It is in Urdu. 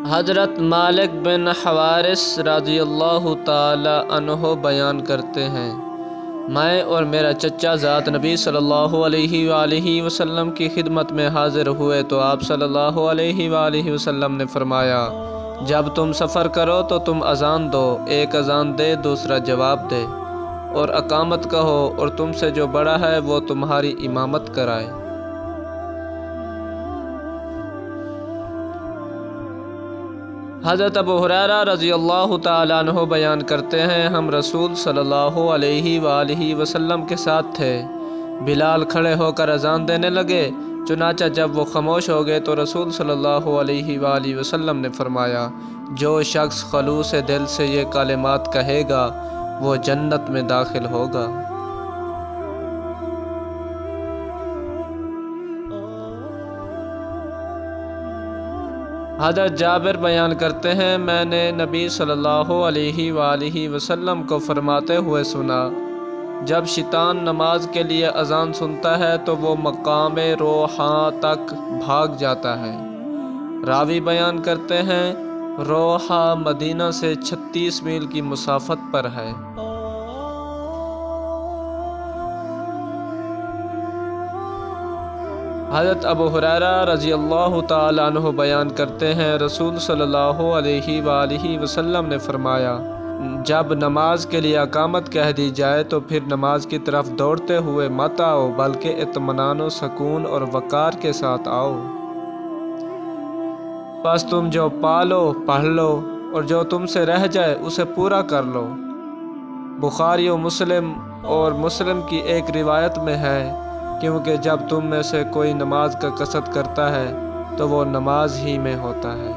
حضرت مالک بن حوارث رضی اللہ تعالی عنہ بیان کرتے ہیں، میں اور میرا چچا ذات نبی صلی اللہ علیہ وآلہ وسلم کی خدمت میں حاضر ہوئے تو آپ صلی اللہ علیہ وآلہ وسلم نے فرمایا، جب تم سفر کرو تو تم اذان دو، ایک اذان دے دوسرا جواب دے، اور اقامت کہو، اور تم سے جو بڑا ہے وہ تمہاری امامت کرائے۔ حضرت ابو ہریرہ رضی اللہ تعالیٰ عنہ بیان کرتے ہیں، ہم رسول صلی اللہ علیہ وآلہ وسلم کے ساتھ تھے۔ بلال کھڑے ہو کر اذان دینے لگے، چنانچہ جب وہ خاموش ہو گئے تو رسول صلی اللہ علیہ وآلہ وسلم نے فرمایا، جو شخص خلوص دل سے یہ کلمات کہے گا وہ جنت میں داخل ہوگا۔ حضرت جابر بیان کرتے ہیں، میں نے نبی صلی اللہ علیہ وآلہ وسلم کو فرماتے ہوئے سنا، جب شیطان نماز کے لیے اذان سنتا ہے تو وہ مقام روحاں تک بھاگ جاتا ہے۔ راوی بیان کرتے ہیں، روحاں مدینہ سے 36 میل کی مسافت پر ہے۔ حضرت ابو ہریرہ رضی اللہ تعالیٰ عنہ بیان کرتے ہیں، رسول صلی اللہ علیہ وآلہ وسلم نے فرمایا، جب نماز کے لیے اقامت کہہ دی جائے تو پھر نماز کی طرف دوڑتے ہوئے مت آؤ، بلکہ اطمینان و سکون اور وقار کے ساتھ آؤ۔ پس تم جو پالو پڑھ لو، اور جو تم سے رہ جائے اسے پورا کر لو۔ بخاری و مسلم اور مسلم کی ایک روایت میں ہے، کیونکہ جب تم میں سے کوئی نماز کا قصد کرتا ہے تو وہ نماز ہی میں ہوتا ہے۔